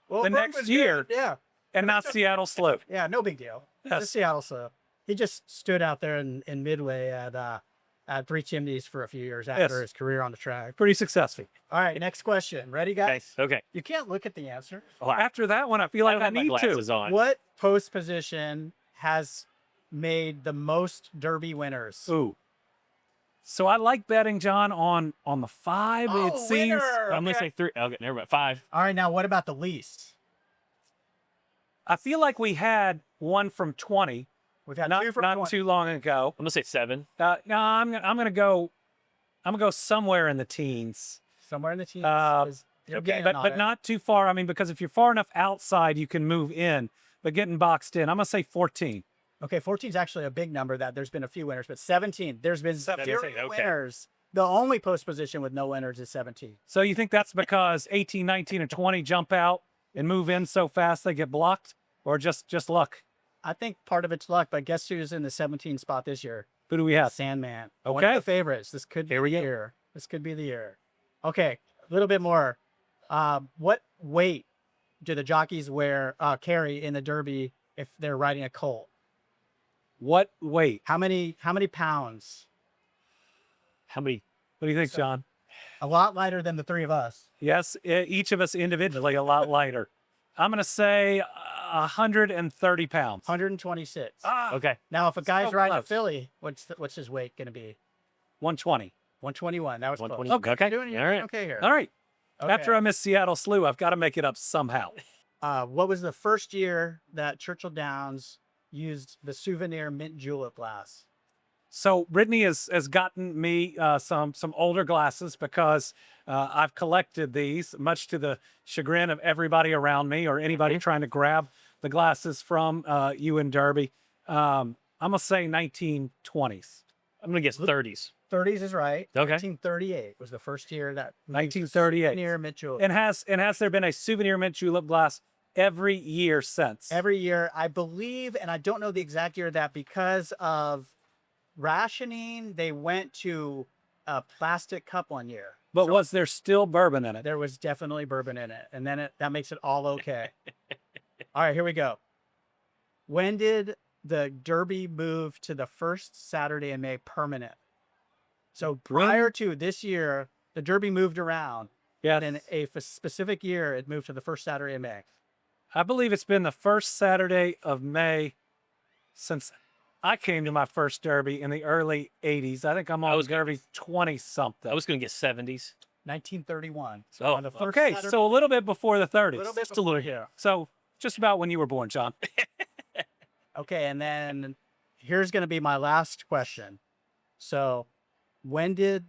Speaker 7: Well,
Speaker 3: the
Speaker 7: Burke
Speaker 3: next
Speaker 7: was
Speaker 3: year
Speaker 7: good. Yeah.
Speaker 3: and not Seattle Slope?
Speaker 7: Yeah, no big deal.
Speaker 3: Yes.
Speaker 7: The Seattle Slope. He just stood out there in Midway at Three Chimneys for a few years after his career on the track.
Speaker 3: Pretty successful.
Speaker 7: All right, next question. Ready, guys?
Speaker 8: Okay.
Speaker 7: You can't look at the answer.
Speaker 8: Well,
Speaker 3: After that one, I feel
Speaker 8: I
Speaker 3: like
Speaker 8: don't
Speaker 3: I
Speaker 8: have my
Speaker 3: need
Speaker 8: glasses
Speaker 3: to.
Speaker 8: on.
Speaker 7: What post position has made the most Derby winners?
Speaker 3: Ooh. So I like betting, John, on the 5.
Speaker 7: Oh,
Speaker 3: it seems.
Speaker 7: winner!
Speaker 8: I'm going to say 3. Okay, never mind. 5.
Speaker 7: All right, now what about the least?
Speaker 3: I feel like we had one from 20,
Speaker 7: We've had
Speaker 3: not
Speaker 7: two from
Speaker 3: not
Speaker 7: 20.
Speaker 3: too long ago.
Speaker 8: I'm going to say 7.
Speaker 3: No, I'm gonna go somewhere in the teens.
Speaker 7: Somewhere in the teens. You're
Speaker 3: Okay,
Speaker 7: getting on
Speaker 3: but
Speaker 7: it.
Speaker 3: not too far. I mean, because if you're far enough outside, you can move in. But getting boxed in, I'm gonna say 14.
Speaker 7: Okay, 14 is actually a big number that there's been a few winners, but 17, there's been
Speaker 3: 17,
Speaker 7: 0
Speaker 8: okay.
Speaker 7: winners. The only post position with no winners is 17.
Speaker 3: So you think that's because 18, 19, and 20 jump out and move in so fast they get blocked, or just luck?
Speaker 7: I think part of it's luck, but guess who's in the 17 spot this year?
Speaker 3: Who do we have?
Speaker 7: Sandman. One
Speaker 3: Okay.
Speaker 7: of the favorites. This could be
Speaker 3: Here we
Speaker 7: the
Speaker 3: go.
Speaker 7: year. This could be the year. Okay, a little bit more. What weight do the jockeys carry in the Derby if they're riding a colt?
Speaker 3: What weight?
Speaker 7: How many pounds?
Speaker 8: How many
Speaker 3: What do you think, John?
Speaker 7: A lot lighter than the three of us.
Speaker 3: Yes, each of us individually a lot lighter. I'm going to say 130 pounds.
Speaker 7: 126.
Speaker 8: Okay.
Speaker 7: Now, if a guy's
Speaker 3: so
Speaker 7: riding a
Speaker 3: close.
Speaker 7: filly, what's his weight going to be?
Speaker 3: 120.
Speaker 7: 121. That was
Speaker 8: 120.
Speaker 7: close.
Speaker 8: Okay.
Speaker 7: You're doing
Speaker 8: All right.
Speaker 7: okay here.
Speaker 3: All right.
Speaker 7: Okay.
Speaker 3: After I miss Seattle Slew, I've got to make it up somehow.
Speaker 7: What was the first year that Churchill Downs used the souvenir mint julep glass?
Speaker 3: So Brittany has gotten me some older glasses because I've collected these, much to the chagrin of everybody around me or anybody trying to grab the glasses from you in Derby. I'm gonna say 1920s.
Speaker 8: I'm gonna guess 30s.
Speaker 7: 30s is right.
Speaker 8: Okay.
Speaker 7: 1938 was the first year that
Speaker 3: 1938.
Speaker 7: souvenir mint julep.
Speaker 3: And has there been a souvenir mint julep glass every year since?
Speaker 7: Every year, I believe, and I don't know the exact year, that because of rationing, they went to a plastic cup one year.
Speaker 3: But was there still bourbon in it?
Speaker 7: There was definitely bourbon in it, and then that makes it all okay. All right, here we go. When did the Derby move to the first Saturday in May permanent? So prior to this year, the Derby moved around.
Speaker 3: Yeah.
Speaker 7: And in a specific year, it moved to the first Saturday in May.
Speaker 3: I believe it's been the first Saturday of May since I came to my first Derby in the early 80s. I think I'm on Derby 20-something.
Speaker 8: I was gonna guess 70s.
Speaker 7: 1931. So
Speaker 8: Oh,
Speaker 7: on the first
Speaker 3: Okay,
Speaker 7: Saturday,
Speaker 3: so a little bit before the 30s.
Speaker 7: little bit
Speaker 8: Just a little here.
Speaker 3: So just about when you were born, John.
Speaker 7: Okay, and then here's going to be my last question. So, when did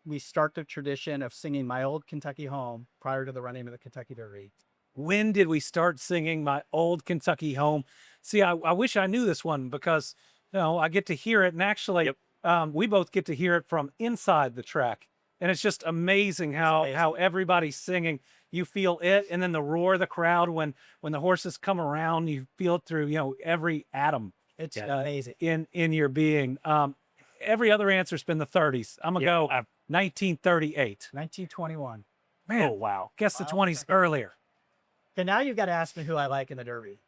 Speaker 7: we start the tradition of singing My Old Kentucky Home prior to the running of the Kentucky Derby?
Speaker 3: When did we start singing My Old Kentucky Home? See, I wish I knew this one because, I get to hear it. And actually, we both get to hear it from inside the track. And it's just amazing how everybody's singing. You feel it, and then the roar of the crowd when the horses come around, you feel it through, every atom.
Speaker 7: It's amazing.
Speaker 3: In your being. Every other answer's been the 30s. I'm gonna go 1938.
Speaker 7: 1921.
Speaker 3: Man,
Speaker 8: Oh wow.
Speaker 3: guess the
Speaker 7: Wow.
Speaker 3: 20s earlier.
Speaker 7: Okay, now you've got to ask me who I like in the Derby,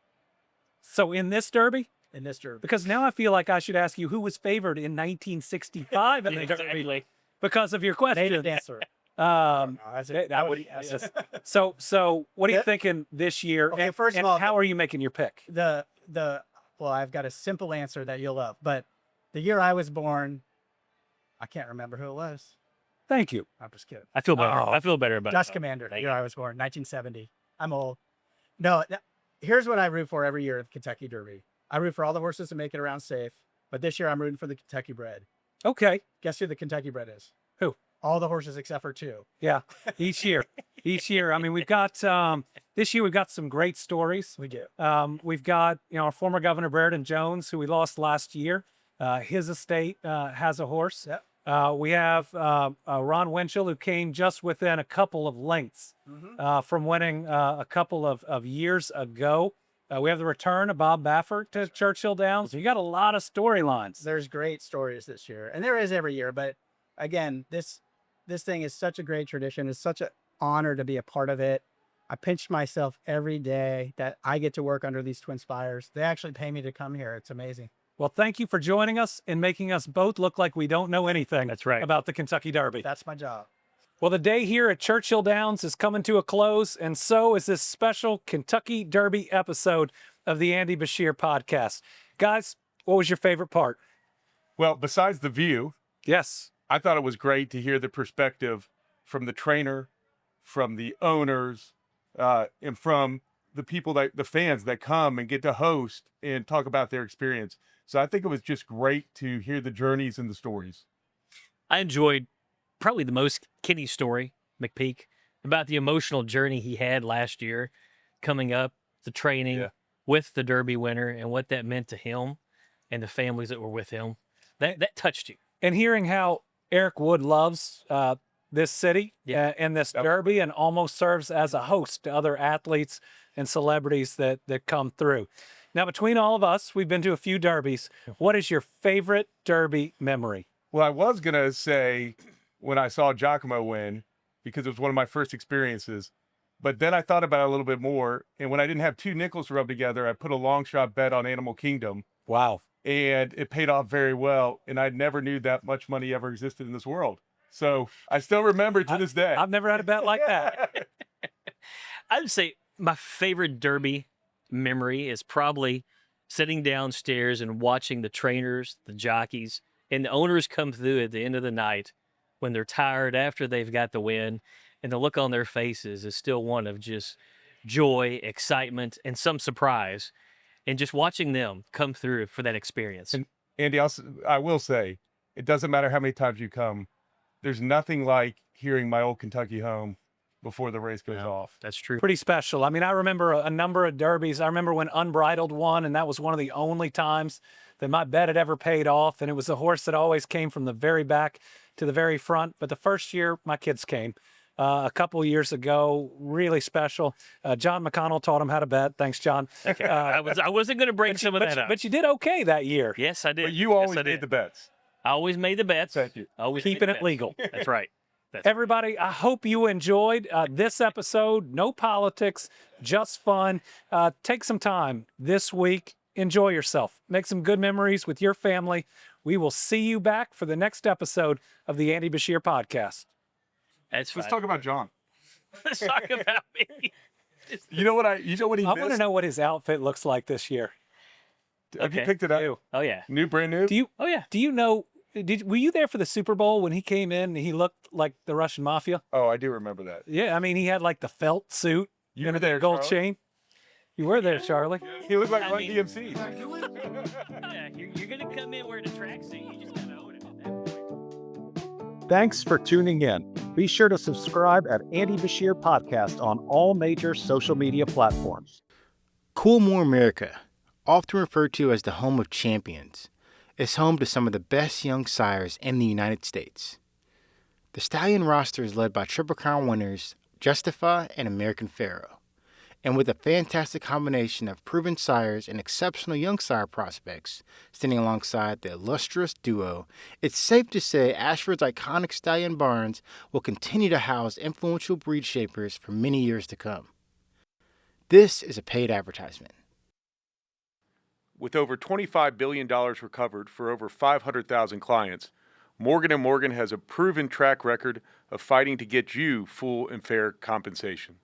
Speaker 3: So in this Derby,
Speaker 7: in this Derby.
Speaker 3: because now I feel like I should ask you who was favored in 1965 in the Derby
Speaker 8: Exactly.
Speaker 3: because of your
Speaker 7: Native
Speaker 3: question.
Speaker 7: dancer.
Speaker 3: That would- yes. So what are you thinking this year?
Speaker 7: Okay,
Speaker 3: And-
Speaker 7: first of
Speaker 3: and
Speaker 7: all,
Speaker 3: how are you making your pick?
Speaker 7: Well, I've got a simple answer that you'll love, but the year I was born, I can't remember who it was.
Speaker 3: Thank you.
Speaker 7: I'm just kidding.
Speaker 8: I feel better.
Speaker 3: Oh.
Speaker 8: I feel better about
Speaker 7: Dust
Speaker 8: it.
Speaker 7: Commander,
Speaker 8: Thank
Speaker 7: year
Speaker 8: you.
Speaker 7: I was born, 1970. I'm old. No, here's what I root for every year at the Kentucky Derby. I root for all the horses to make it around safe, but this year I'm rooting for the Kentucky bred.
Speaker 3: Okay.
Speaker 7: Guess who the Kentucky bred is?
Speaker 3: Who?
Speaker 7: All the horses except for two.
Speaker 3: Yeah. Each year. I mean, we've got this year we've got some great stories.
Speaker 7: We do.
Speaker 3: We've got our former Governor Brereton Jones, who we lost last year. His estate has a horse.
Speaker 7: Yep.
Speaker 3: We have Ron Winchell, who came just within a couple of lengths from winning a couple of years ago. We have the return of Bob Baffert to Churchill Downs. You got a lot of storylines.
Speaker 7: There's great stories this year, and there is every year. But again, this thing is such a great tradition. It's such an honor to be a part of it. I pinch myself every day that I get to work under these twin spires. They actually pay me to come here. It's amazing.
Speaker 3: Well, thank you for joining us and making us both look like we don't know anything
Speaker 8: That's right.
Speaker 3: about the Kentucky Derby.
Speaker 7: That's my job.
Speaker 3: Well, the day here at Churchill Downs is coming to a close, and so is this special Kentucky Derby episode of the Andy Beshear Podcast. Guys, what was your favorite part?
Speaker 2: Well, besides the view,
Speaker 3: Yes.
Speaker 2: I thought it was great to hear the perspective from the trainer, from the owners, and from the people the fans that come and get to host and talk about their experience. So I think it was just great to hear the journeys and the stories.
Speaker 8: I enjoyed probably the most Kenny's story, McPeek, about the emotional journey he had last year coming up, the training with the Derby winner and what that meant to him and the families that were with him. That touched you.
Speaker 3: And hearing how Eric Wood loves this city and this Derby and almost serves as a host to other athletes and celebrities that come through. Now, between all of us, we've been to a few Derbies. What is your favorite Derby memory?
Speaker 2: Well, I was going to say when I saw Giacomo win, because it was one of my first experiences, but then I thought about it a little bit more. And when I didn't have two nickels to rub together, I put a long shot bet on Animal Kingdom.
Speaker 3: Wow.
Speaker 2: And it paid off very well. And I never knew that much money ever existed in this world. So I still remember it to this day.
Speaker 3: I've never had a bet like that.
Speaker 8: I'd say my favorite Derby memory is probably sitting downstairs and watching the trainers, the jockeys, and the owners come through at the end of the night when they're tired after they've got the win, and the look on their faces is still one of just joy, excitement, and some surprise, and just watching them come through for that experience.
Speaker 2: And Andy, I will say, it doesn't matter how many times you come. There's nothing like hearing My Old Kentucky Home before the race goes off.
Speaker 8: That's true.
Speaker 3: Pretty special. I mean, I remember a number of derbies. I remember when Unbridled won, and that was one of the only times that my bet had ever paid off. And it was a horse that always came from the very back to the very front. But the first year, my kids came. A couple of years ago, really special. John McConnell taught him how to bet. Thanks, John.
Speaker 8: Okay. I wasn't going to bring some of that up.
Speaker 3: But you did okay that year.
Speaker 8: Yes, I did.
Speaker 2: But you always
Speaker 8: Yes, I
Speaker 2: made
Speaker 8: did.
Speaker 2: the bets.
Speaker 8: I always made the bets.
Speaker 2: Thank you.
Speaker 8: Always
Speaker 3: Keeping
Speaker 8: made the
Speaker 3: it
Speaker 8: bets.
Speaker 3: legal.
Speaker 8: That's right.
Speaker 3: Everybody, I hope you enjoyed this episode. No politics, just fun. Take some time this week. Enjoy yourself. Make some good memories with your family. We will see you back for the next episode of the Andy Beshear Podcast.
Speaker 8: That's
Speaker 2: Let's
Speaker 8: fine.
Speaker 2: talk about John.
Speaker 8: Let's talk about me.
Speaker 2: You know what he
Speaker 3: I want to
Speaker 2: missed?
Speaker 3: know what his outfit looks like this year.
Speaker 2: Have you
Speaker 8: Okay.
Speaker 2: picked it up?
Speaker 3: Ew.
Speaker 8: Oh, yeah.
Speaker 2: New, brand new?
Speaker 3: Do you?
Speaker 8: Oh, yeah.
Speaker 3: Do you know? Were you there for the Super Bowl when he came in and he looked like the Russian mafia?
Speaker 2: Oh, I do remember that.
Speaker 3: Yeah, I mean he had like the felt suit
Speaker 2: You
Speaker 3: and
Speaker 2: were
Speaker 3: a
Speaker 2: there,
Speaker 3: gold
Speaker 2: Charlie?
Speaker 3: chain. You were there, Charlie.
Speaker 2: He looked like
Speaker 8: I
Speaker 2: Run
Speaker 8: mean-
Speaker 2: DMC.
Speaker 8: Yeah, you're going to come in wearing a tracksuit. You just got to own it at that point.
Speaker 9: Thanks for tuning in. Be sure to subscribe at Andy Beshear Podcast on all major social media platforms.
Speaker 1: Coolmore America, often referred to as the home of champions, is home to some of the best young sires in the United States. The stallion roster is led by Triple Crown winners Justify and American Pharaoh, and with a fantastic combination of proven sires and exceptional young sire prospects standing alongside the illustrious duo, it's safe to say Ashford's iconic stallion barns will continue to house influential breed shapers for many years to come. This is a paid advertisement.
Speaker 2: With over $25 billion recovered for over 500,000 clients, Morgan & Morgan has a proven track record of fighting to get you full and fair compensation.